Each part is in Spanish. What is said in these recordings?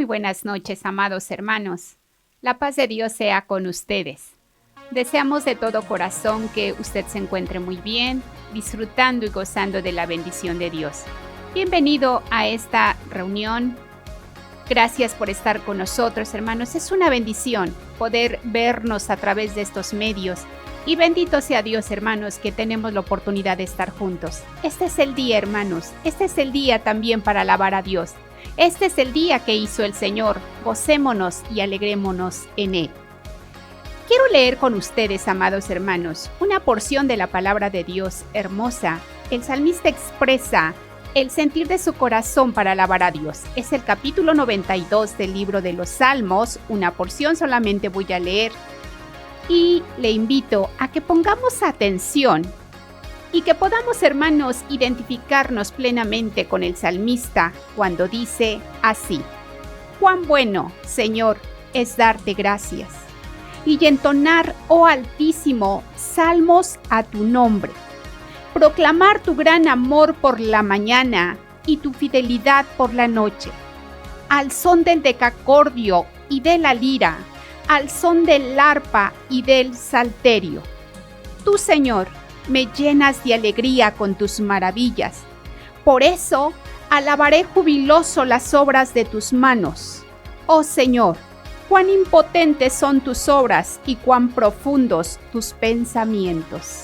Muy buenas noches, amados hermanos. La paz de Dios sea con ustedes. Deseamos de todo corazón que usted se encuentre muy bien, disfrutando y gozando de la bendición de Dios. Bienvenido a esta reunión. Gracias por estar con nosotros, hermanos. Es una bendición poder vernos a través de estos medios. Y bendito sea Dios, hermanos, que tenemos la oportunidad de estar juntos. Este es el día, hermanos. Este es el día también para alabar a Dios. Este es el día que hizo el Señor. Gocémonos y alegrémonos en Él. Quiero leer con ustedes, amados hermanos, una porción de la palabra de Dios hermosa. El salmista expresa el sentir de su corazón para alabar a Dios. Es el capítulo 92 del libro de los Salmos. Una porción solamente voy a leer. Y le invito a que pongamos atención y que podamos, hermanos, identificarnos plenamente con el salmista cuando dice así: cuán bueno, Señor, es darte gracias y entonar, oh Altísimo, salmos a tu nombre, proclamar tu gran amor por la mañana y tu fidelidad por la noche, al son del decacordio y de la lira, al son del arpa y del salterio. Tú, Señor, me llenas de alegría con tus maravillas. Por eso, alabaré jubiloso las obras de tus manos. Oh Señor, cuán impotentes son tus obras y cuán profundos tus pensamientos.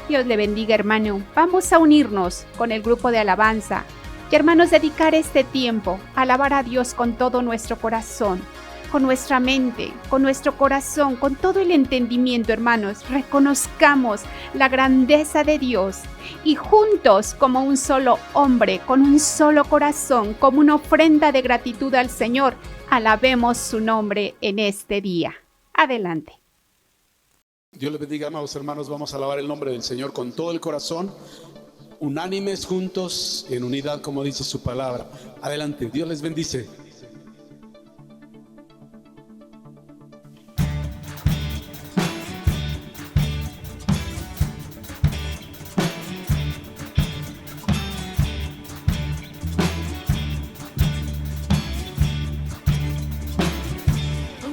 Dios le bendiga, hermano. Vamos a unirnos con el grupo de alabanza y, hermanos, dedicar este tiempo a alabar a Dios con todo nuestro corazón, con nuestra mente, con nuestro corazón, con todo el entendimiento, hermanos. Reconozcamos la grandeza de Dios y juntos, como un solo hombre, con un solo corazón, como una ofrenda de gratitud al Señor, alabemos su nombre en este día. Adelante. Dios les bendiga, amados hermanos. Vamos a alabar el nombre del Señor con todo el corazón, unánimes, juntos, en unidad, como dice su palabra. Adelante, Dios les bendice.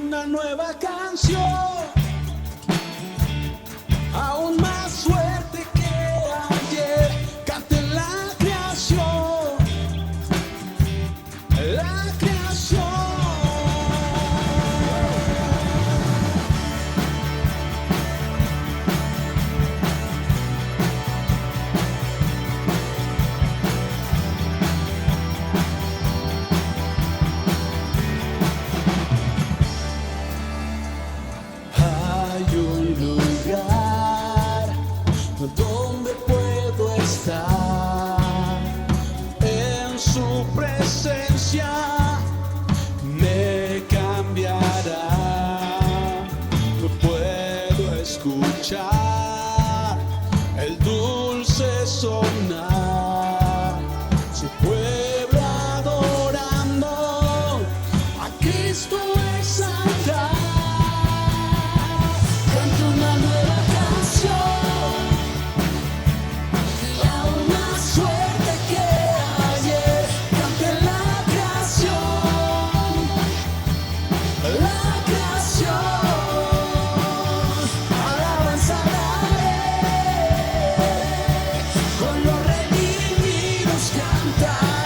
Una nueva canción, aún más fuerte que ayer, cante la creación, la creación. Hay un lugar donde puedo estar, en su presencia me cambiará. Puedo escuchar el dulce sonar, su pueblo adorando a Cristo exaltar. Canta una nueva canción, aún más fuerte que ayer, cante la creación, la creación. Alabanza daré, con los redimidos cantaré.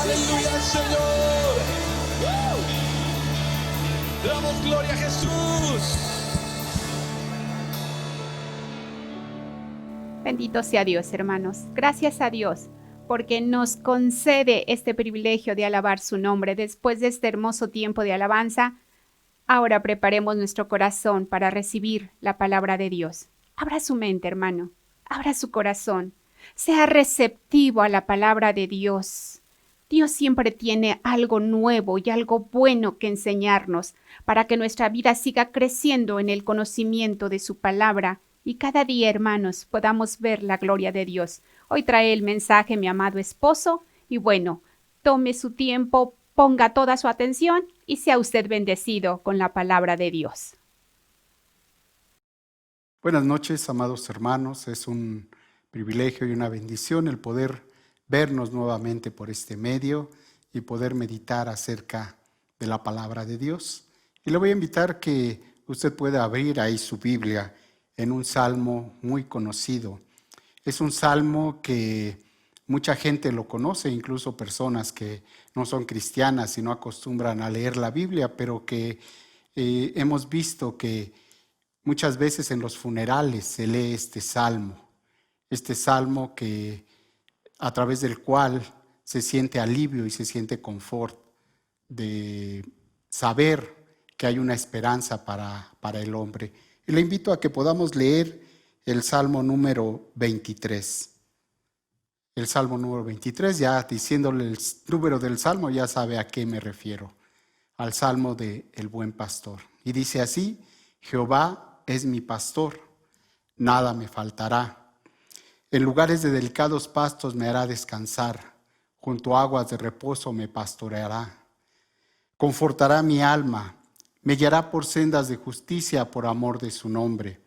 Aleluya, Señor. Damos gloria a Jesús. Bendito sea Dios, hermanos. Gracias a Dios porque nos concede este privilegio de alabar su nombre. Después de este hermoso tiempo de alabanza, ahora preparemos nuestro corazón para recibir la palabra de Dios. Abra su mente, hermano. Abra su corazón. Sea receptivo a la palabra de Dios. Dios siempre tiene algo nuevo y algo bueno que enseñarnos para que nuestra vida siga creciendo en el conocimiento de su palabra y cada día, hermanos, podamos ver la gloria de Dios. Hoy trae el mensaje mi amado esposo y bueno, tome su tiempo, ponga toda su atención y sea usted bendecido con la palabra de Dios. Buenas noches, amados hermanos. Es un privilegio y una bendición el poder vernos nuevamente por este medio y poder meditar acerca de la palabra de Dios. Y le voy a invitar que usted pueda abrir ahí su Biblia en un salmo muy conocido. Es un salmo que mucha gente lo conoce, incluso personas que no son cristianas y no acostumbran a leer la Biblia, pero que hemos visto que muchas veces en los funerales se lee este salmo que a través del cual se siente alivio y se siente confort de saber que hay una esperanza para el hombre. Y le invito a que podamos leer el Salmo número 23. El Salmo número 23, ya diciéndole el número del Salmo, ya sabe a qué me refiero. Al Salmo del Buen Pastor. Y dice así: Jehová es mi pastor, nada me faltará. En lugares de delicados pastos me hará descansar, junto a aguas de reposo me pastoreará. Confortará mi alma, me guiará por sendas de justicia por amor de su nombre.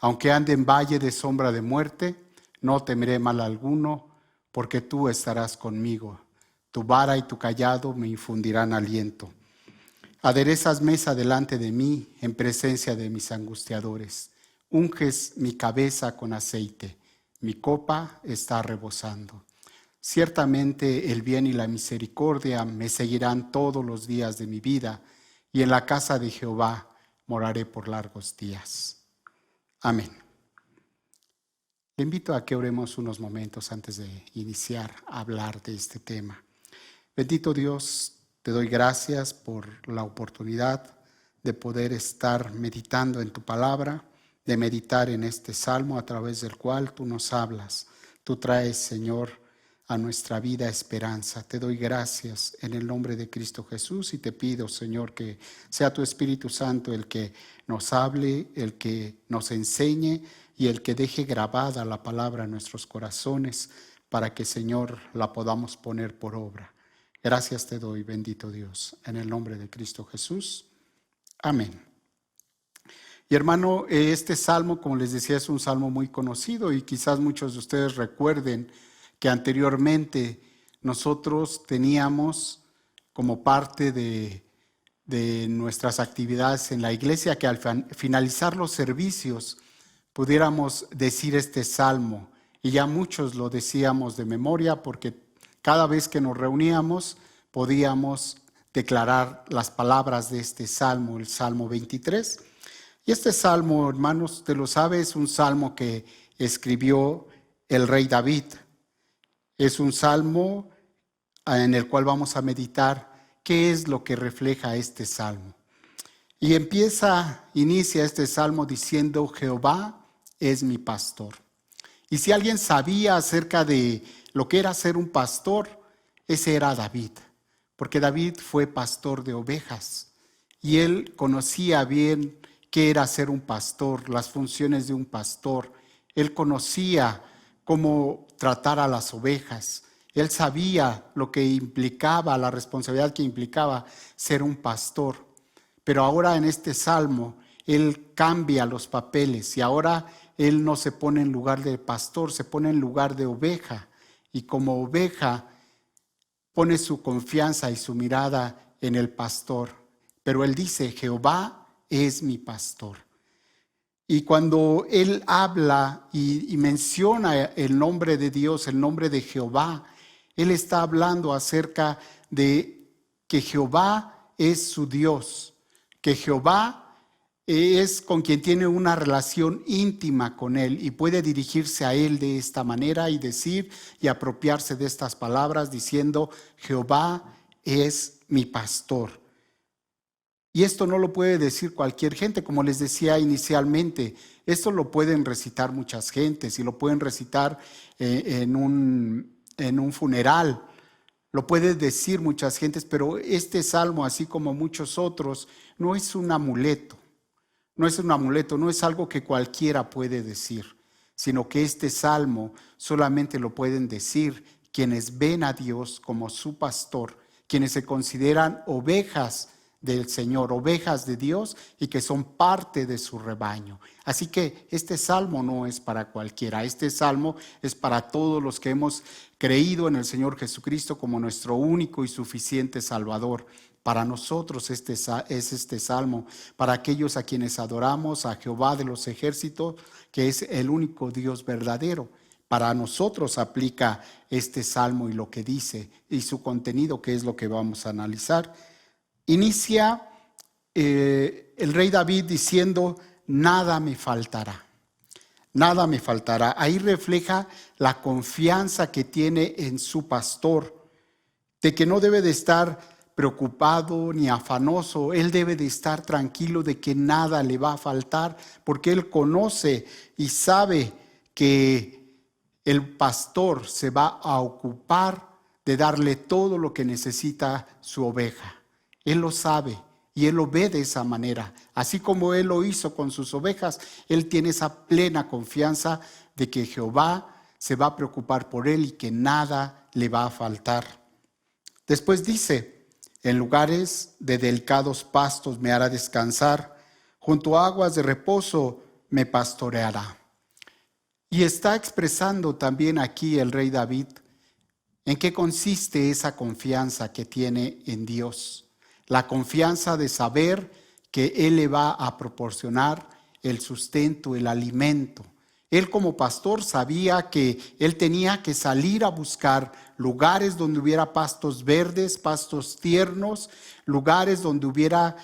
Aunque ande en valle de sombra de muerte, no temeré mal alguno, porque tú estarás conmigo. Tu vara y tu cayado me infundirán aliento. Aderezas mesa delante de mí en presencia de mis angustiadores. Unges mi cabeza con aceite, mi copa está rebosando. Ciertamente el bien y la misericordia me seguirán todos los días de mi vida, y en la casa de Jehová moraré por largos días. Amén. Le invito a que oremos unos momentos antes de iniciar a hablar de este tema. Bendito Dios, te doy gracias por la oportunidad de poder estar meditando en tu palabra, de meditar en este salmo a través del cual tú nos hablas. Tú traes, Señor, a nuestra vida esperanza. Te doy gracias en el nombre de Cristo Jesús y te pido, Señor, que sea tu Espíritu Santo el que nos hable, el que nos enseñe y el que deje grabada la palabra en nuestros corazones para que, Señor, la podamos poner por obra. Gracias te doy, bendito Dios, en el nombre de Cristo Jesús. Amén. Y hermano, este salmo, como les decía, es un salmo muy conocido y quizás muchos de ustedes recuerden que anteriormente nosotros teníamos como parte de nuestras actividades en la iglesia que al finalizar los servicios pudiéramos decir este salmo. Y ya muchos lo decíamos de memoria porque cada vez que nos reuníamos podíamos declarar las palabras de este salmo, el Salmo 23. Y este salmo, hermanos, usted lo sabe, es un salmo que escribió el rey David. Es un salmo en el cual vamos a meditar qué es lo que refleja este salmo. Y inicia este salmo diciendo: Jehová es mi pastor. Y si alguien sabía acerca de lo que era ser un pastor, ese era David. Porque David fue pastor de ovejas y él conocía bien qué era ser un pastor, las funciones de un pastor. Él conocía cómo tratar a las ovejas. Él sabía lo que implicaba, la responsabilidad que implicaba ser un pastor. Pero ahora en este salmo, él cambia los papeles y ahora él no se pone en lugar de pastor, se pone en lugar de oveja. Y como oveja pone su confianza y su mirada en el pastor. Pero él dice: Jehová es mi pastor. Y cuando él habla y menciona el nombre de Dios, el nombre de Jehová, Él está hablando acerca de que Jehová es su Dios, que Jehová es con quien tiene una relación íntima con Él y puede dirigirse a Él de esta manera y decir y apropiarse de estas palabras diciendo: Jehová es mi pastor. Y esto no lo puede decir cualquier gente, como les decía inicialmente. Esto lo pueden recitar muchas gentes y lo pueden recitar en un funeral. Lo pueden decir muchas gentes, pero este salmo, así como muchos otros, no es un amuleto. No es un amuleto, no es algo que cualquiera puede decir, sino que este salmo solamente lo pueden decir quienes ven a Dios como su pastor, quienes se consideran ovejas del Señor, ovejas de Dios y que son parte de su rebaño. Así que este salmo no es para cualquiera, este salmo es para todos los que hemos creído en el Señor Jesucristo como nuestro único y suficiente Salvador. Para nosotros es este salmo, para aquellos a quienes adoramos a Jehová de los ejércitos, que es el único Dios verdadero. Para nosotros aplica este salmo y lo que dice y su contenido, que es lo que vamos a analizar. Inicia el rey David diciendo: nada me faltará, nada me faltará. Ahí refleja la confianza que tiene en su pastor, de que no debe de estar preocupado ni afanoso. Él debe de estar tranquilo de que nada le va a faltar, porque él conoce y sabe que el pastor se va a ocupar de darle todo lo que necesita su oveja. Él lo sabe y él lo ve de esa manera. Así como él lo hizo con sus ovejas, él tiene esa plena confianza de que Jehová se va a preocupar por él y que nada le va a faltar. Después dice: en lugares de delicados pastos me hará descansar, junto a aguas de reposo me pastoreará. Y está expresando también aquí el rey David en qué consiste esa confianza que tiene en Dios. La confianza de saber que Él le va a proporcionar el sustento, el alimento. Él como pastor sabía que él tenía que salir a buscar lugares donde hubiera pastos verdes, pastos tiernos, lugares donde hubiera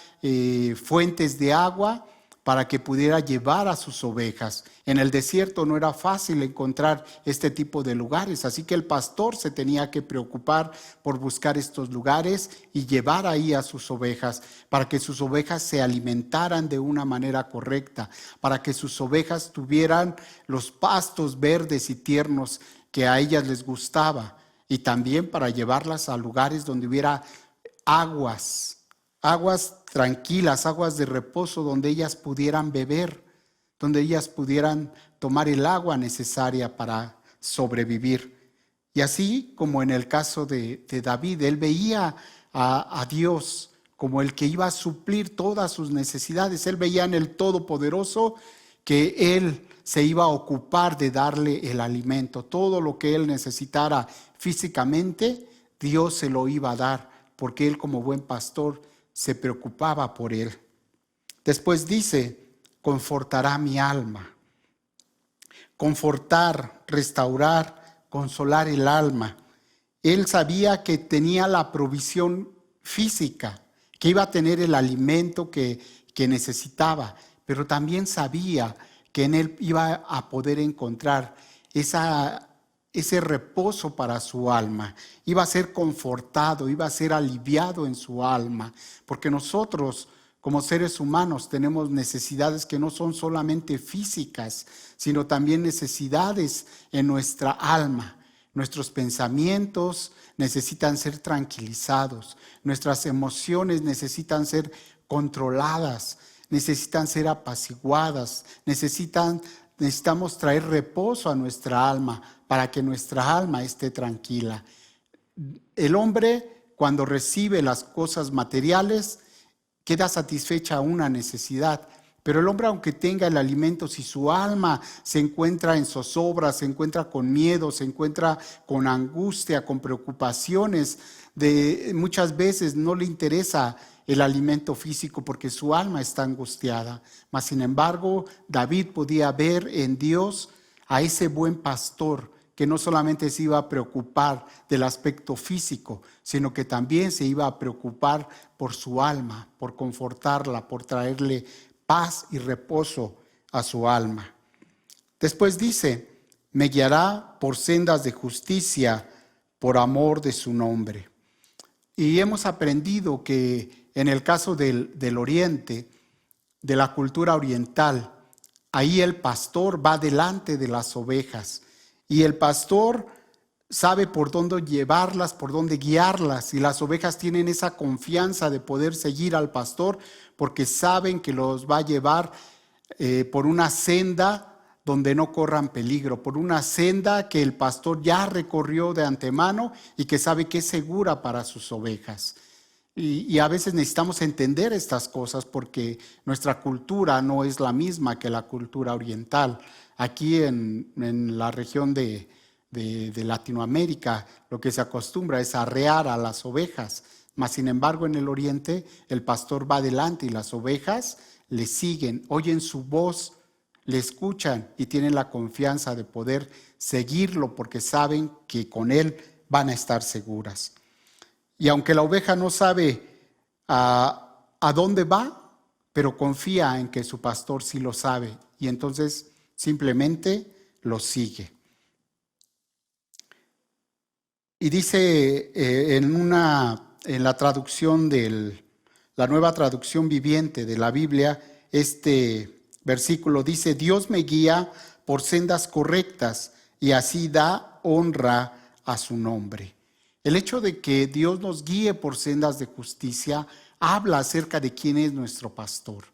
fuentes de agua para que pudiera llevar a sus ovejas. En el desierto no era fácil encontrar este tipo de lugares, así que el pastor se tenía que preocupar por buscar estos lugares y llevar ahí a sus ovejas, para que sus ovejas se alimentaran de una manera correcta, para que sus ovejas tuvieran los pastos verdes y tiernos que a ellas les gustaba, y también para llevarlas a lugares donde hubiera aguas tranquilas, aguas de reposo, donde ellas pudieran beber, donde ellas pudieran tomar el agua necesaria para sobrevivir. Y así como en el caso de David, él veía a Dios como el que iba a suplir todas sus necesidades. Él veía en el Todopoderoso que él se iba a ocupar de darle el alimento. Todo lo que él necesitara físicamente, Dios se lo iba a dar, porque él como buen pastor se preocupaba por él. Después dice: confortará mi alma. Confortar, restaurar, consolar el alma. Él sabía que tenía la provisión física, que iba a tener el alimento que necesitaba, pero también sabía que en él iba a poder encontrar ese reposo para su alma. Iba a ser confortado, iba a ser aliviado en su alma, porque nosotros como seres humanos tenemos necesidades que no son solamente físicas, sino también necesidades en nuestra alma. Nuestros pensamientos necesitan ser tranquilizados, nuestras emociones necesitan ser controladas, necesitan ser apaciguadas, necesitamos traer reposo a nuestra alma para que nuestra alma esté tranquila. El hombre, cuando recibe las cosas materiales, queda satisfecha una necesidad. Pero el hombre, aunque tenga el alimento, si su alma se encuentra en zozobra, se encuentra con miedo, se encuentra con angustia, con preocupaciones, muchas veces no le interesa el alimento físico porque su alma está angustiada. Mas sin embargo, David podía ver en Dios a ese buen pastor que no solamente se iba a preocupar del aspecto físico, sino que también se iba a preocupar por su alma, por confortarla, por traerle paz y reposo a su alma. Después dice, me guiará por sendas de justicia por amor de su nombre. Y hemos aprendido que en el caso del Oriente, de la cultura oriental, ahí el pastor va delante de las ovejas y el pastor sabe por dónde llevarlas, por dónde guiarlas, y las ovejas tienen esa confianza de poder seguir al pastor porque saben que los va a llevar por una senda donde no corran peligro, por una senda que el pastor ya recorrió de antemano y que sabe que es segura para sus ovejas. Y a veces necesitamos entender estas cosas porque nuestra cultura no es la misma que la cultura oriental. Aquí en la región de Latinoamérica lo que se acostumbra es arrear a las ovejas, mas sin embargo en el oriente el pastor va adelante y las ovejas le siguen, oyen su voz, le escuchan y tienen la confianza de poder seguirlo porque saben que con él van a estar seguras. Y aunque la oveja no sabe a dónde va, pero confía en que su pastor sí lo sabe y entonces simplemente lo sigue. Y dice en la traducción la nueva traducción viviente de la Biblia, este versículo dice, Dios me guía por sendas correctas y así da honra a su nombre. El hecho de que Dios nos guíe por sendas de justicia habla acerca de quién es nuestro pastor.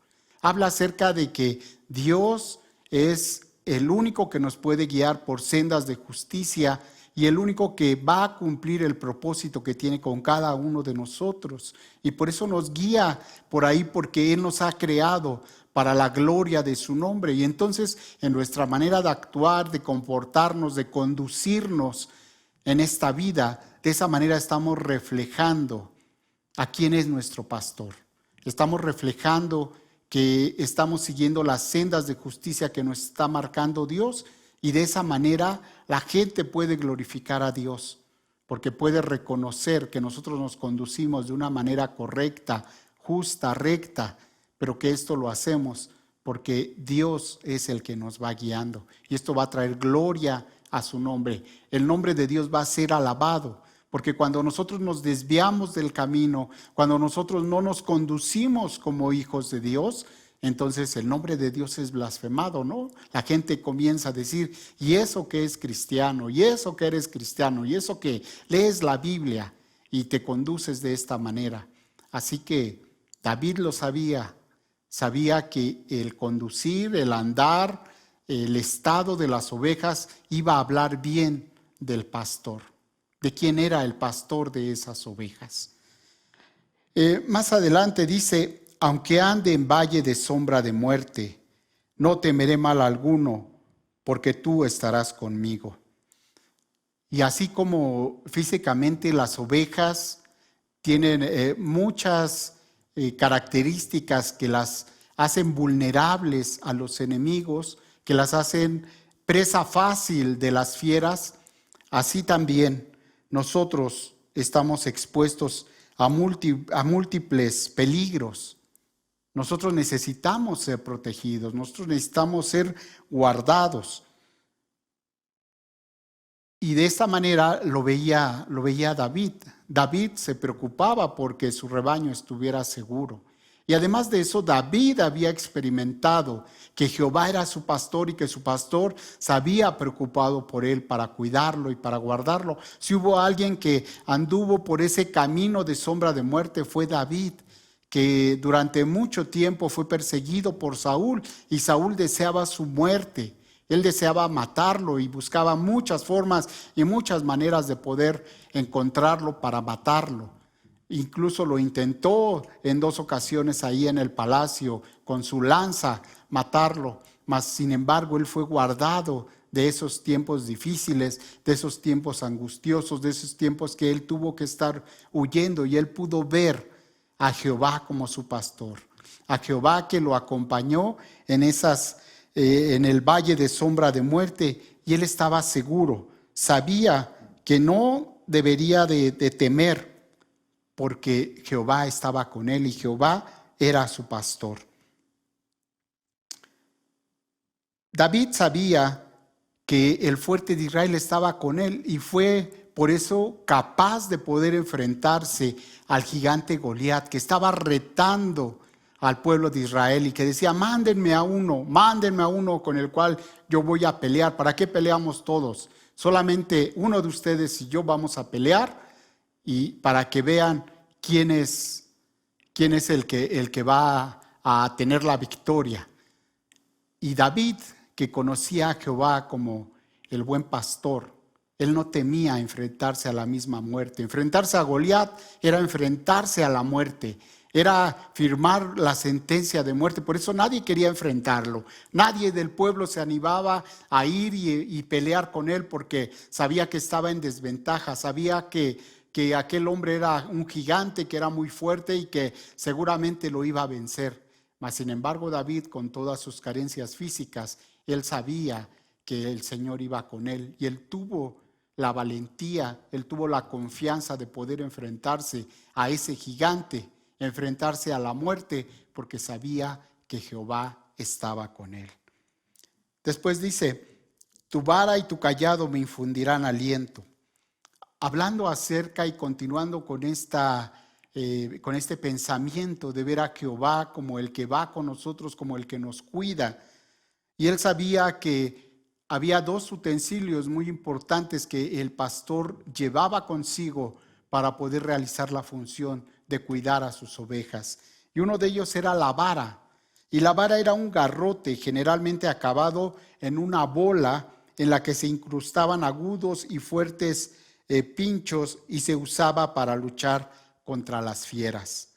Habla acerca de que Dios es el único que nos puede guiar por sendas de justicia y el único que va a cumplir el propósito que tiene con cada uno de nosotros. Y por eso nos guía por ahí, porque Él nos ha creado para la gloria de su nombre. Y entonces en nuestra manera de actuar, de comportarnos, de conducirnos en esta vida, de esa manera estamos reflejando a quién es nuestro pastor. Estamos reflejando que estamos siguiendo las sendas de justicia que nos está marcando Dios y de esa manera la gente puede glorificar a Dios porque puede reconocer que nosotros nos conducimos de una manera correcta, justa, recta, pero que esto lo hacemos porque Dios es el que nos va guiando y esto va a traer gloria a su nombre. El nombre de Dios va a ser alabado. Porque cuando nosotros nos desviamos del camino, cuando nosotros no nos conducimos como hijos de Dios, entonces el nombre de Dios es blasfemado, ¿no? La gente comienza a decir, ¿y eso que es cristiano? ¿Y eso que eres cristiano? ¿Y eso que lees la Biblia y te conduces de esta manera? Así que David lo sabía que el conducir, el andar, el estado de las ovejas iba a hablar bien del pastor. De quién era el pastor de esas ovejas. Más adelante dice, aunque ande en valle de sombra de muerte, no temeré mal alguno, porque tú estarás conmigo. Y así como físicamente las ovejas tienen muchas características que las hacen vulnerables a los enemigos, que las hacen presa fácil de las fieras, así también nosotros estamos expuestos a múltiples peligros. Nosotros necesitamos ser protegidos, nosotros necesitamos ser guardados. Y de esta manera lo veía David. David se preocupaba porque su rebaño estuviera seguro. Y además de eso, David había experimentado que Jehová era su pastor y que su pastor se había preocupado por él para cuidarlo y para guardarlo. Si hubo alguien que anduvo por ese camino de sombra de muerte, fue David, que durante mucho tiempo fue perseguido por Saúl y Saúl deseaba su muerte. Él deseaba matarlo y buscaba muchas formas y muchas maneras de poder encontrarlo para matarlo. Incluso lo intentó en 2 ocasiones ahí en el palacio con su lanza matarlo, mas sin embargo él fue guardado de esos tiempos difíciles, de esos tiempos angustiosos, de esos tiempos que él tuvo que estar huyendo y él pudo ver a Jehová como su pastor, a Jehová que lo acompañó en el valle de sombra de muerte y él estaba seguro sabía que no debería de temer, porque Jehová estaba con él y Jehová era su pastor. David sabía que el fuerte de Israel estaba con él y fue por eso capaz de poder enfrentarse al gigante Goliat, que estaba retando al pueblo de Israel y que decía: mándenme a uno con el cual yo voy a pelear. ¿Para qué peleamos todos? Solamente uno de ustedes y yo vamos a pelear, y para que vean quién es el que va a tener la victoria. Y David, que conocía a Jehová como el buen pastor, él no temía enfrentarse a la misma muerte. Enfrentarse a Goliat era enfrentarse a la muerte, era firmar la sentencia de muerte. Por eso nadie quería enfrentarlo. Nadie del pueblo se animaba a ir y pelear con él, porque sabía que estaba en desventaja, sabía que aquel hombre era un gigante, que era muy fuerte y que seguramente lo iba a vencer. Mas sin embargo, David, con todas sus carencias físicas, él sabía que el Señor iba con él, y él tuvo la valentía, él tuvo la confianza de poder enfrentarse a ese gigante, enfrentarse a la muerte, porque sabía que Jehová estaba con él. Después dice: tu vara y tu cayado me infundirán aliento. Hablando acerca y continuando con este pensamiento de ver a Jehová como el que va con nosotros, como el que nos cuida. Y él sabía que había dos utensilios muy importantes que el pastor llevaba consigo para poder realizar la función de cuidar a sus ovejas. Y uno de ellos era la vara. Y la vara era un garrote generalmente acabado en una bola en la que se incrustaban agudos y fuertes pinchos, y se usaba para luchar contra las fieras.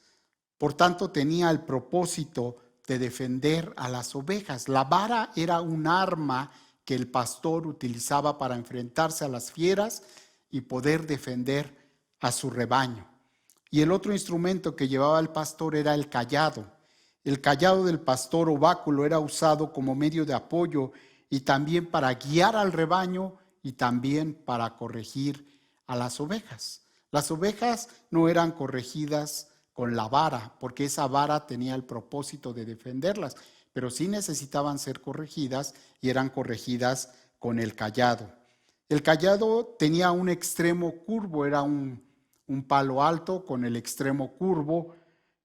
Por tanto, tenía el propósito de defender a las ovejas. La vara era un arma que el pastor utilizaba para enfrentarse a las fieras y poder defender a su rebaño. Y el otro instrumento que llevaba el pastor era el cayado. El cayado del pastor o báculo era usado como medio de apoyo y también para guiar al rebaño y también para corregir a las ovejas. Las ovejas no eran corregidas con la vara, porque esa vara tenía el propósito de defenderlas, pero sí necesitaban ser corregidas, y eran corregidas con el cayado. El cayado tenía un extremo curvo, era un palo alto con el extremo curvo,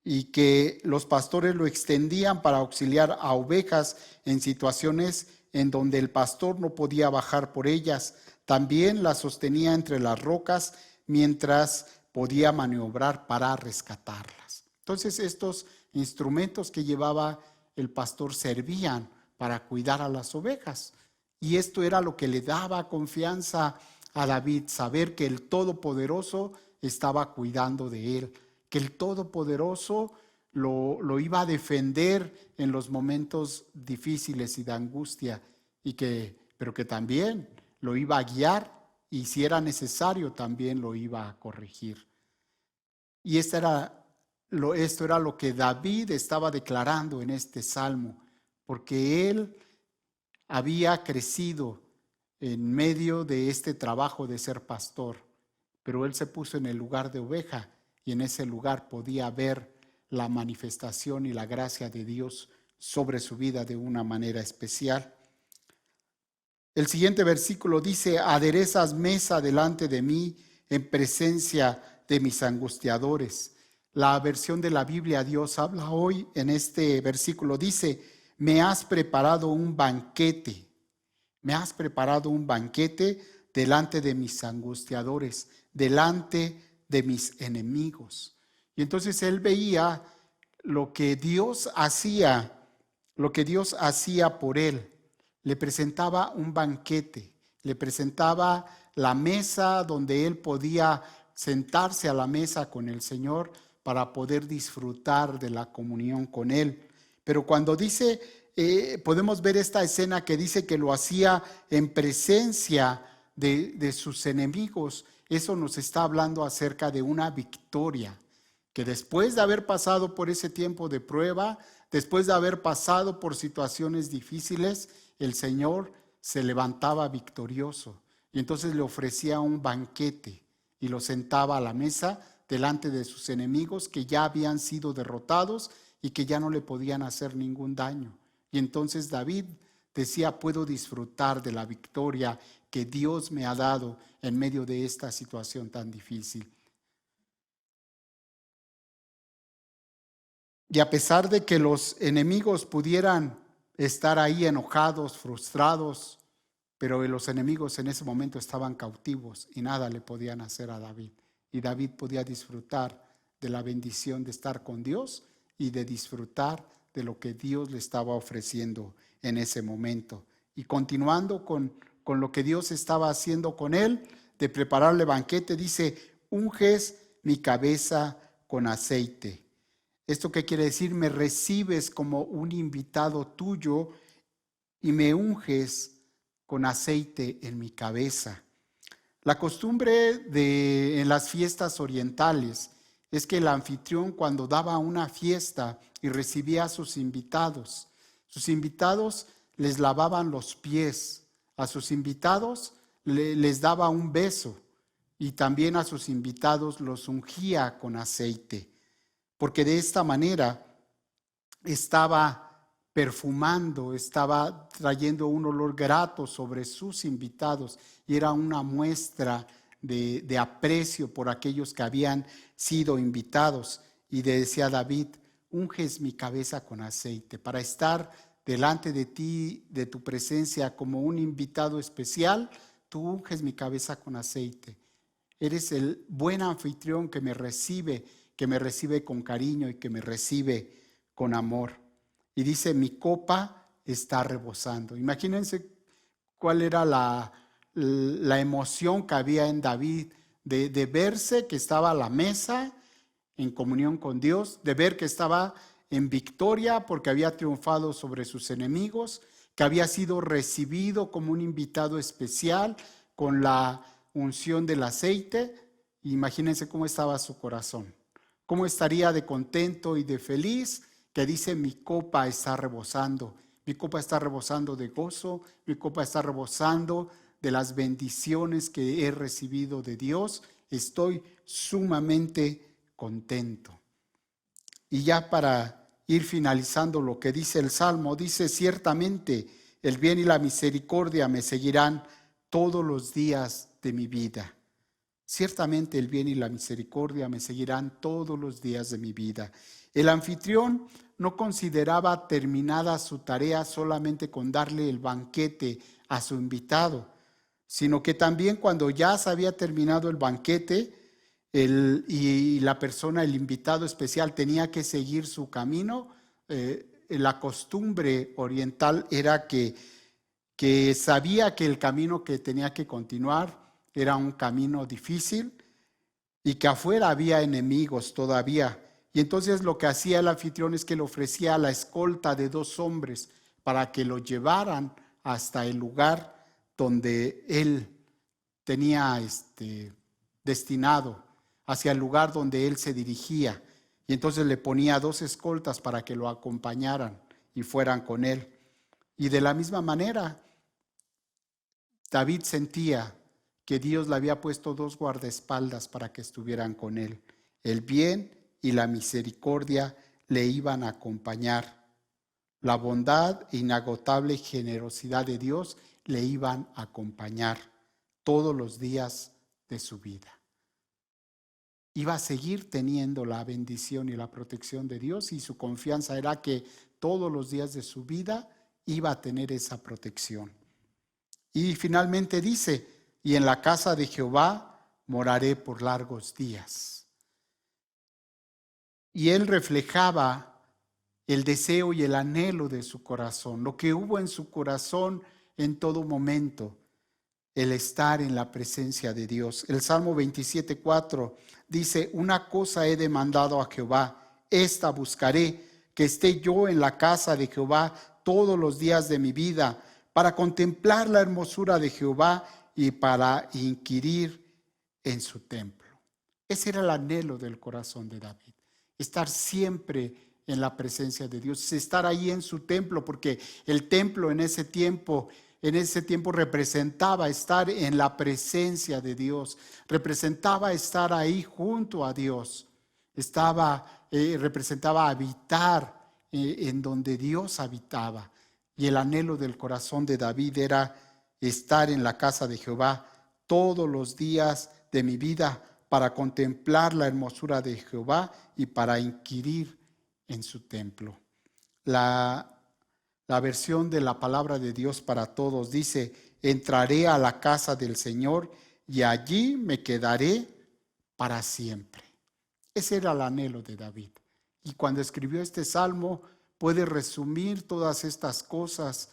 y que los pastores lo extendían para auxiliar a ovejas en situaciones en donde el pastor no podía bajar por ellas. También las sostenía entre las rocas mientras podía maniobrar para rescatarlas. Entonces, estos instrumentos que llevaba el pastor servían para cuidar a las ovejas. Y esto era lo que le daba confianza a David, saber que el Todopoderoso estaba cuidando de él, que el Todopoderoso lo iba a defender en los momentos difíciles y de angustia, pero que también lo iba a guiar, y si era necesario también lo iba a corregir. Y esto era lo que David estaba declarando en este salmo, porque él había crecido en medio de este trabajo de ser pastor, pero él se puso en el lugar de oveja, y en ese lugar podía ver la manifestación y la gracia de Dios sobre su vida de una manera especial. El siguiente versículo dice: aderezas mesa delante de mí en presencia de mis angustiadores. La versión de la Biblia Dios habla hoy en este versículo dice: me has preparado un banquete. Me has preparado un banquete delante de mis angustiadores, delante de mis enemigos. Y entonces él veía lo que Dios hacía por él. Le presentaba un banquete, le presentaba la mesa donde él podía sentarse a la mesa con el Señor para poder disfrutar de la comunión con él. Pero cuando dice, podemos ver esta escena que dice que lo hacía en presencia de sus enemigos. Eso nos está hablando acerca de una victoria, que después de haber pasado por ese tiempo de prueba, después de haber pasado por situaciones difíciles, el Señor se levantaba victorioso. Y entonces le ofrecía un banquete y lo sentaba a la mesa delante de sus enemigos que ya habían sido derrotados y que ya no le podían hacer ningún daño. Y entonces David decía, puedo disfrutar de la victoria que Dios me ha dado en medio de esta situación tan difícil. Y a pesar de que los enemigos pudieran estar ahí enojados, frustrados, pero los enemigos en ese momento estaban cautivos y nada le podían hacer a David. Y David podía disfrutar de la bendición de estar con Dios y de disfrutar de lo que Dios le estaba ofreciendo en ese momento. Y continuando con lo que Dios estaba haciendo con él, de prepararle banquete, dice, unges mi cabeza con aceite. ¿Esto qué quiere decir? Me recibes como un invitado tuyo y me unges con aceite en mi cabeza. La costumbre en las fiestas orientales es que el anfitrión, cuando daba una fiesta y recibía a sus invitados les lavaban los pies, a sus invitados les daba un beso y también a sus invitados los ungía con aceite, porque de esta manera estaba perfumando, estaba trayendo un olor grato sobre sus invitados y era una muestra de aprecio por aquellos que habían sido invitados. Y decía David, unges mi cabeza con aceite para estar delante de ti, de tu presencia como un invitado especial. Tú unges mi cabeza con aceite. Eres el buen anfitrión que me recibe con cariño y que me recibe con amor. Y dice, mi copa está rebosando. Imagínense cuál era la emoción que había en David de verse que estaba a la mesa en comunión con Dios, de ver que estaba en victoria porque había triunfado sobre sus enemigos, que había sido recibido como un invitado especial con la unción del aceite. Imagínense cómo estaba su corazón, cómo estaría de contento y de feliz, que dice, mi copa está rebosando de gozo, mi copa está rebosando de las bendiciones que he recibido de Dios, estoy sumamente contento. Y ya para ir finalizando lo que dice el Salmo, dice, ciertamente el bien y la misericordia me seguirán todos los días de mi vida. Ciertamente el bien y la misericordia me seguirán todos los días de mi vida. El anfitrión no consideraba terminada su tarea solamente con darle el banquete a su invitado, sino que también cuando ya se había terminado el banquete y la persona, el invitado especial, tenía que seguir su camino, la costumbre oriental era que sabía que el camino que tenía que continuar era un camino difícil y que afuera había enemigos todavía. Y entonces lo que hacía el anfitrión es que le ofrecía la escolta de 2 hombres para que lo llevaran hasta el lugar donde él tenía destinado, hacia el lugar donde él se dirigía. Y entonces le ponía 2 escoltas para que lo acompañaran y fueran con él. Y de la misma manera, David sentía que Dios le había puesto 2 guardaespaldas para que estuvieran con él. El bien y la misericordia le iban a acompañar. La bondad e inagotable generosidad de Dios le iban a acompañar todos los días de su vida. Iba a seguir teniendo la bendición y la protección de Dios y su confianza era que todos los días de su vida iba a tener esa protección. Y finalmente dice, y en la casa de Jehová moraré por largos días. Y él reflejaba el deseo y el anhelo de su corazón, lo que hubo en su corazón en todo momento, el estar en la presencia de Dios. El Salmo 27:4 dice, una cosa he demandado a Jehová, esta buscaré, que esté yo en la casa de Jehová todos los días de mi vida, para contemplar la hermosura de Jehová y para inquirir en su templo. Ese era el anhelo del corazón de David. Estar siempre en la presencia de Dios, estar ahí en su templo, porque el templo en ese tiempo en ese tiempo representaba estar en la presencia de Dios, representaba estar ahí junto a Dios, representaba habitar en donde Dios habitaba. Y el anhelo del corazón de David era estar en la casa de Jehová todos los días de mi vida, para contemplar la hermosura de Jehová y para inquirir en su templo. La versión de la palabra de Dios para todos dice: entraré a la casa del Señor y allí me quedaré para siempre. Ese era el anhelo de David. Y cuando escribió este salmo, puede resumir todas estas cosas,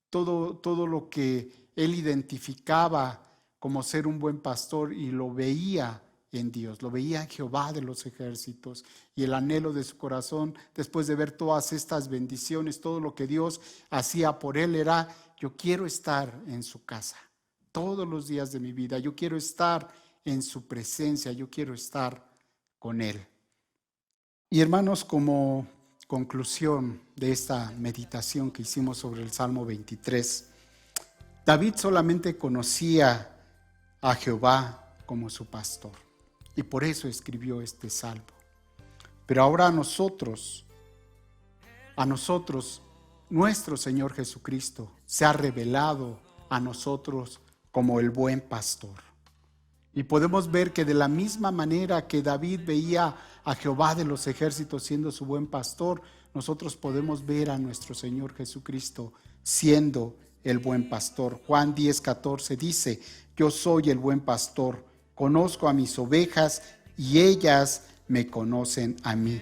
todo lo que él identificaba como ser un buen pastor, y lo veía en Dios, lo veía en Jehová de los ejércitos. Y el anhelo de su corazón, después de ver todas estas bendiciones, todo lo que Dios hacía por él, era: yo quiero estar en su casa todos los días de mi vida, yo quiero estar en su presencia, yo quiero estar con él. Y hermanos, como conclusión de esta meditación que hicimos sobre el Salmo 23, David solamente conocía a Jehová como su pastor, y por eso escribió este salmo. Pero ahora a nosotros, nuestro Señor Jesucristo se ha revelado a nosotros como el buen pastor. Y podemos ver que de la misma manera que David veía a Jehová de los ejércitos siendo su buen pastor, nosotros podemos ver a nuestro Señor Jesucristo siendo el buen pastor. Juan 10:14 dice: yo soy el buen pastor, conozco a mis ovejas y ellas me conocen a mí.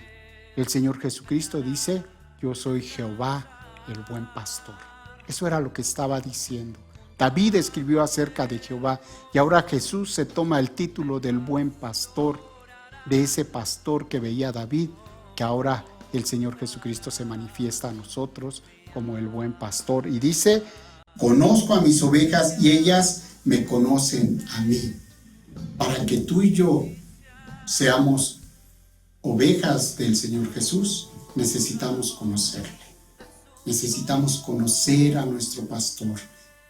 El Señor Jesucristo dice: yo soy Jehová, el buen pastor. Eso era lo que estaba diciendo. David escribió acerca de Jehová, y ahora Jesús se toma el título del buen pastor, de ese pastor que veía David, que ahora el Señor Jesucristo se manifiesta a nosotros como el buen pastor, y dice: conozco a mis ovejas y ellas me conocen a mí. Para que tú y yo seamos ovejas del Señor Jesús, necesitamos conocerle. Necesitamos conocer a nuestro pastor,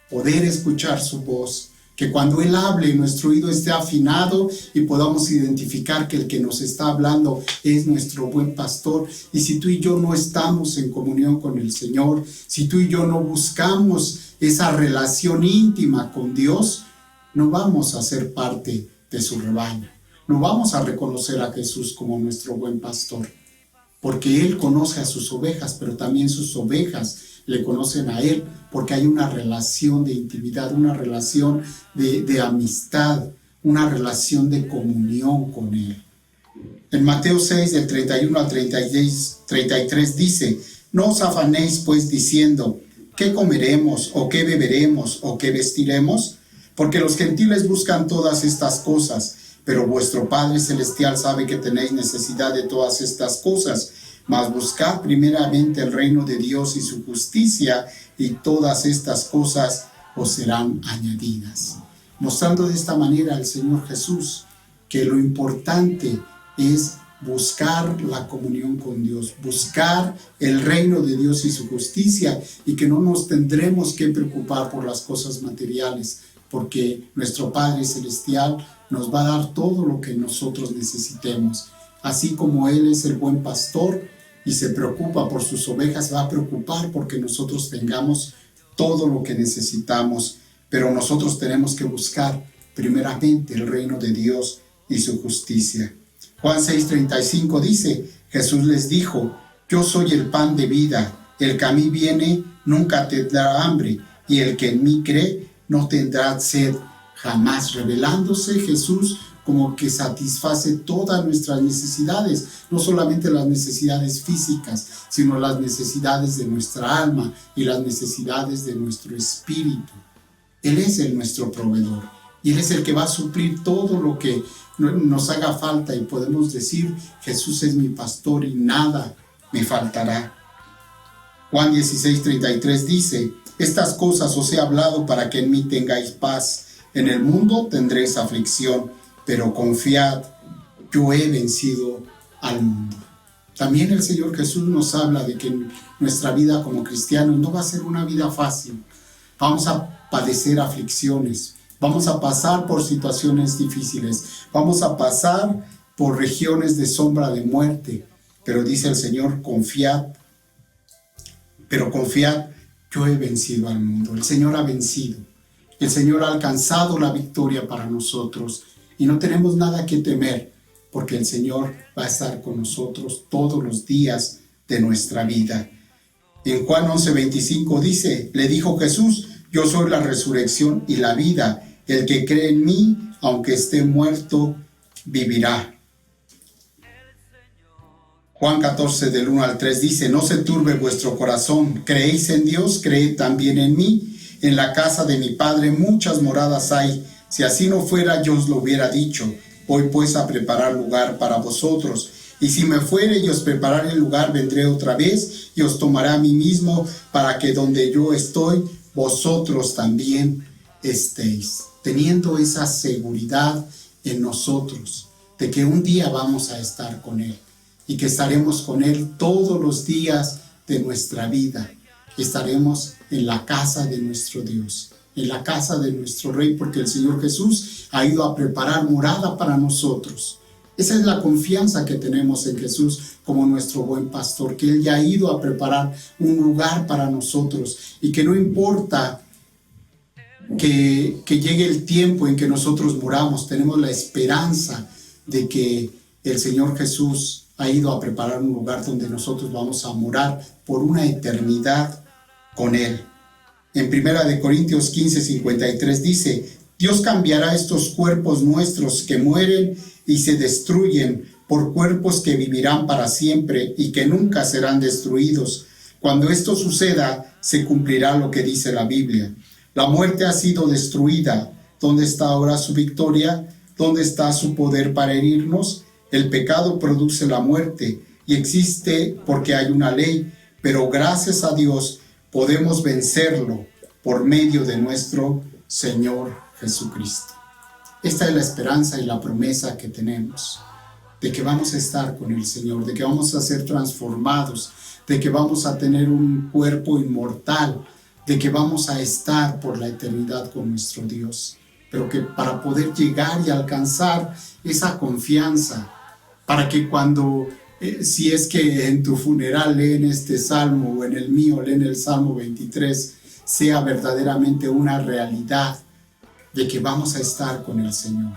poder escuchar su voz, que cuando Él hable nuestro oído esté afinado y podamos identificar que el que nos está hablando es nuestro buen pastor. Y si tú y yo no estamos en comunión con el Señor, si tú y yo no buscamos esa relación íntima con Dios, no vamos a ser parte de su rebaño. No vamos a reconocer a Jesús como nuestro buen pastor, porque Él conoce a sus ovejas, pero también sus ovejas le conocen a Él, porque hay una relación de intimidad, una relación de amistad, una relación de comunión con Él. En Mateo 6, del 31 al 33 dice: no os afanéis pues diciendo: ¿qué comeremos, o qué beberemos, o qué vestiremos? Porque los gentiles buscan todas estas cosas, pero vuestro Padre Celestial sabe que tenéis necesidad de todas estas cosas. Mas buscad primeramente el reino de Dios y su justicia, y todas estas cosas os serán añadidas. Mostrando de esta manera al Señor Jesús que lo importante es buscar la comunión con Dios, buscar el reino de Dios y su justicia, y que no nos tendremos que preocupar por las cosas materiales, porque nuestro Padre Celestial nos va a dar todo lo que nosotros necesitemos. Así como Él es el buen pastor y se preocupa por sus ovejas, va a preocupar porque nosotros tengamos todo lo que necesitamos. Pero nosotros tenemos que buscar primeramente el reino de Dios y su justicia. Juan 6:35 dice: Jesús les dijo: yo soy el pan de vida, el que a mí viene nunca tendrá hambre, y el que en mí cree no tendrá sed jamás. Revelándose Jesús como que satisface todas nuestras necesidades, no solamente las necesidades físicas, sino las necesidades de nuestra alma y las necesidades de nuestro espíritu. Él es nuestro proveedor, y Él es el que va a suplir todo lo que nos haga falta, y podemos decir: Jesús es mi pastor y nada me faltará. Juan 16:33 dice: estas cosas os he hablado para que en mí tengáis paz. En el mundo tendréis aflicción, pero confiad, yo he vencido al mundo. También el Señor Jesús nos habla de que nuestra vida como cristianos no va a ser una vida fácil. vamos a padecer aflicciones, vamos a pasar por situaciones difíciles, vamos a pasar por regiones de sombra de muerte, pero dice el Señor, confiad, pero confiad, yo he vencido al mundo. El Señor ha vencido, el Señor ha alcanzado la victoria para nosotros y no tenemos nada que temer, porque el Señor va a estar con nosotros todos los días de nuestra vida. En Juan 11:25 dice, le dijo Jesús, yo soy la resurrección y la vida, el que cree en mí, aunque esté muerto, vivirá. Juan 14 del 1 al 3 dice, no se turbe vuestro corazón, creéis en Dios, creed también en mí, en la casa de mi Padre muchas moradas hay, si así no fuera yo os lo hubiera dicho, voy pues a preparar lugar para vosotros, y si me fuere y os prepararé el lugar, vendré otra vez y os tomaré a mí mismo, para que donde yo estoy, vosotros también estéis. Teniendo esa seguridad en nosotros, de que un día vamos a estar con Él, y que estaremos con Él todos los días de nuestra vida. Estaremos en la casa de nuestro Dios, en la casa de nuestro Rey, porque el Señor Jesús ha ido a preparar morada para nosotros. Esa es la confianza que tenemos en Jesús como nuestro buen pastor, que Él ya ha ido a preparar un lugar para nosotros y que no importa que llegue el tiempo en que nosotros muramos, tenemos la esperanza de que el Señor Jesús ha ido a preparar un lugar donde nosotros vamos a morar por una eternidad con Él. En 1 Corintios 15:53 dice, Dios cambiará estos cuerpos nuestros que mueren y se destruyen por cuerpos que vivirán para siempre y que nunca serán destruidos. Cuando esto suceda, se cumplirá lo que dice la Biblia. La muerte ha sido destruida. ¿Dónde está ahora su victoria? ¿Dónde está su poder para herirnos? El pecado produce la muerte y existe porque hay una ley, pero gracias a Dios podemos vencerlo por medio de nuestro Señor Jesucristo. Esta es la esperanza y la promesa que tenemos, de que vamos a estar con el Señor, de que vamos a ser transformados, de que vamos a tener un cuerpo inmortal, de que vamos a estar por la eternidad con nuestro Dios. Pero que para poder llegar y alcanzar esa confianza, para que cuando, si es que en tu funeral leen este salmo o en el mío leen el Salmo 23, sea verdaderamente una realidad de que vamos a estar con el Señor,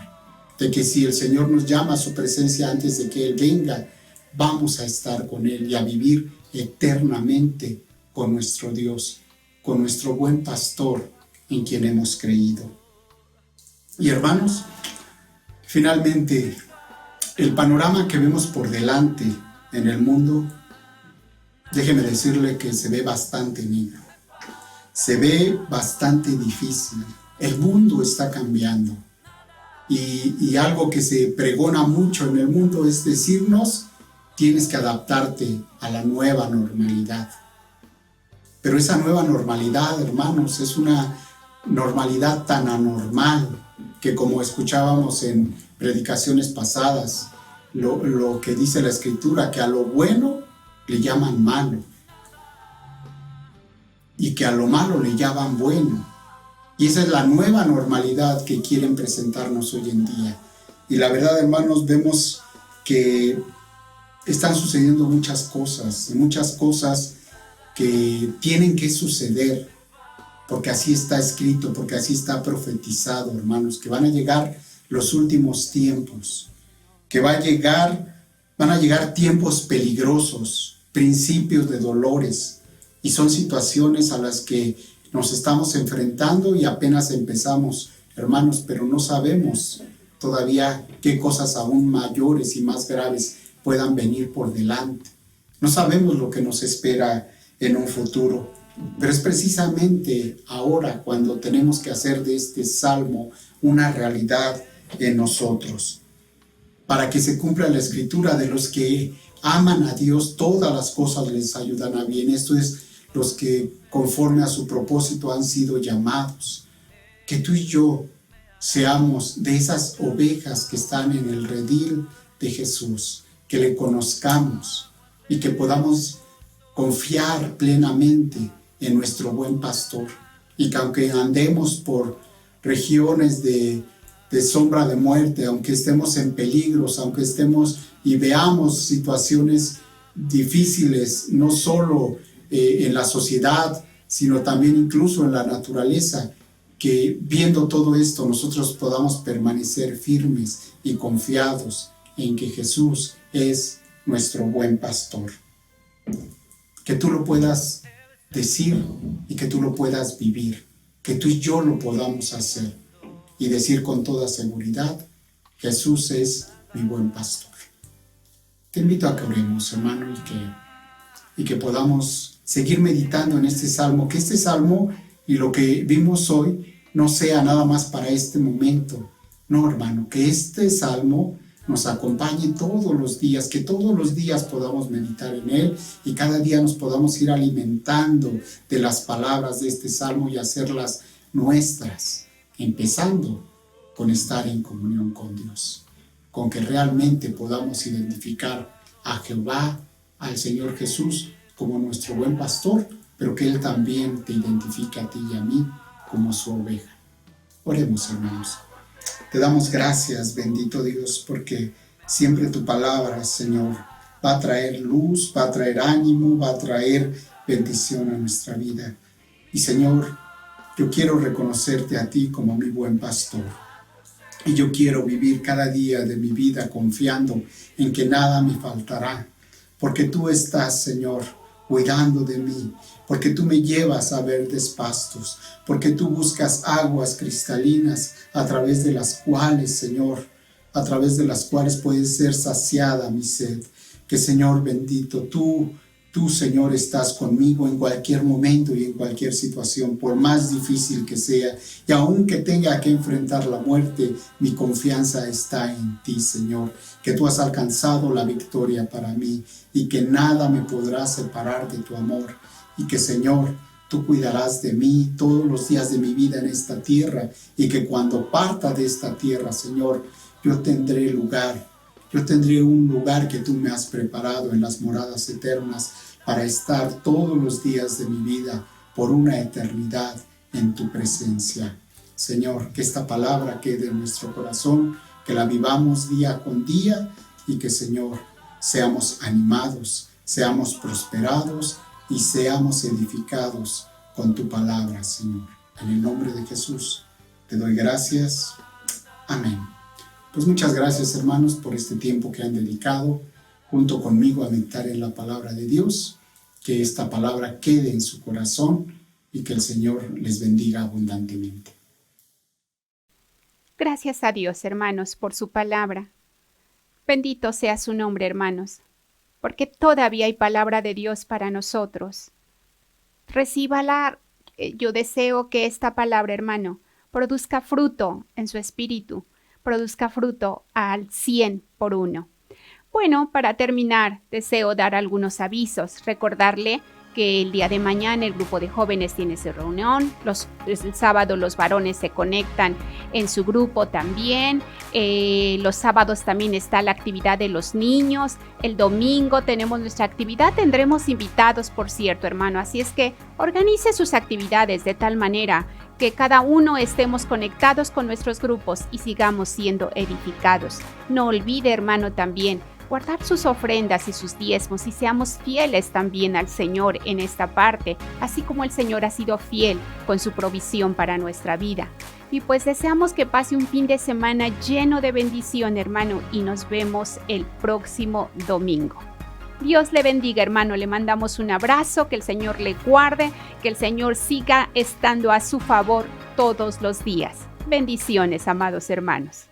de que si el Señor nos llama a su presencia antes de que Él venga, vamos a estar con Él y a vivir eternamente con nuestro Dios, con nuestro buen pastor en quien hemos creído. Y hermanos, finalmente, el panorama que vemos por delante en el mundo, déjeme decirle que se ve bastante negro, se ve bastante difícil. El mundo está cambiando y algo que se pregona mucho en el mundo es decirnos, tienes que adaptarte a la nueva normalidad. Pero esa nueva normalidad, hermanos, es una normalidad tan anormal que, como escuchábamos en predicaciones pasadas, lo que dice la Escritura, que a lo bueno le llaman malo y que a lo malo le llaman bueno. Y esa es la nueva normalidad que quieren presentarnos hoy en día. Y la verdad, hermanos, vemos que están sucediendo muchas cosas que tienen que suceder, porque así está escrito, porque así está profetizado, hermanos, que van a llegar los últimos tiempos, que van a llegar tiempos peligrosos, principios de dolores, y son situaciones a las que nos estamos enfrentando y apenas empezamos, hermanos, pero no sabemos todavía qué cosas aún mayores y más graves puedan venir por delante. No sabemos lo que nos espera en un futuro, pero es precisamente ahora cuando tenemos que hacer de este salmo una realidad en nosotros, para que se cumpla la Escritura: de los que aman a Dios, todas las cosas les ayudan a bien. Esto es, los que conforme a su propósito han sido llamados. Que tú y yo seamos de esas ovejas que están en el redil de Jesús, que le conozcamos y que podamos confiar plenamente en nuestro buen pastor, y que aunque andemos por regiones de sombra de muerte, aunque estemos en peligros, aunque estemos y veamos situaciones difíciles, no solo en la sociedad, sino también incluso en la naturaleza, que viendo todo esto nosotros podamos permanecer firmes y confiados en que Jesús es nuestro buen pastor. Que tú lo puedas decir y que tú lo puedas vivir, que tú y yo lo podamos hacer y decir con toda seguridad: Jesús es mi buen pastor. Te invito a que oremos, hermano, y que podamos seguir meditando en este salmo, que este salmo y lo que vimos hoy no sea nada más para este momento. No, hermano, que este salmo nos acompañe todos los días, que todos los días podamos meditar en él y cada día nos podamos ir alimentando de las palabras de este salmo y hacerlas nuestras, empezando con estar en comunión con Dios, con que realmente podamos identificar a Jehová, al Señor Jesús, como nuestro buen pastor, pero que Él también te identifique a ti y a mí como su oveja. Oremos, hermanos. Te damos gracias, bendito Dios, porque siempre tu palabra, Señor, va a traer luz, va a traer ánimo, va a traer bendición a nuestra vida. Y Señor, yo quiero reconocerte a ti como mi buen pastor. Y yo quiero vivir cada día de mi vida confiando en que nada me faltará, porque tú estás, Señor, cuidando de mí, porque tú me llevas a verdes pastos, porque tú buscas aguas cristalinas a través de las cuales, Señor, a través de las cuales puede ser saciada mi sed. Que, Señor bendito, tú, Señor, estás conmigo en cualquier momento y en cualquier situación, por más difícil que sea. Y aunque tenga que enfrentar la muerte, mi confianza está en ti, Señor, que tú has alcanzado la victoria para mí y que nada me podrá separar de tu amor. Y que, Señor, tú cuidarás de mí todos los días de mi vida en esta tierra y que cuando parta de esta tierra, Señor, yo tendré un lugar que tú me has preparado en las moradas eternas para estar todos los días de mi vida por una eternidad en tu presencia. Señor, que esta palabra quede en nuestro corazón, que la vivamos día con día y que, Señor, seamos animados, seamos prosperados y seamos edificados con tu palabra, Señor. En el nombre de Jesús te doy gracias. Amén. Pues muchas gracias, hermanos, por este tiempo que han dedicado junto conmigo a meditar en la palabra de Dios. Que esta palabra quede en su corazón y que el Señor les bendiga abundantemente. Gracias a Dios, hermanos, por su palabra. Bendito sea su nombre, hermanos, porque todavía hay palabra de Dios para nosotros. Recíbala. Yo deseo que esta palabra, hermano, produzca fruto en su espíritu, produzca fruto al 100%. Bueno, para terminar, deseo dar algunos avisos. Recordarle que el día de mañana el grupo de jóvenes tiene su reunión. El sábado los varones se conectan en su grupo también. Los sábados también está la actividad de los niños. El domingo tenemos nuestra actividad. Tendremos invitados, por cierto, hermano. Así es que organice sus actividades de tal manera que cada uno estemos conectados con nuestros grupos y sigamos siendo edificados. No olvide, hermano, también guardar sus ofrendas y sus diezmos y seamos fieles también al Señor en esta parte, así como el Señor ha sido fiel con su provisión para nuestra vida. Y pues deseamos que pase un fin de semana lleno de bendición, hermano, y nos vemos el próximo domingo. Dios le bendiga, hermano, le mandamos un abrazo, que el Señor le guarde, que el Señor siga estando a su favor todos los días. Bendiciones, amados hermanos.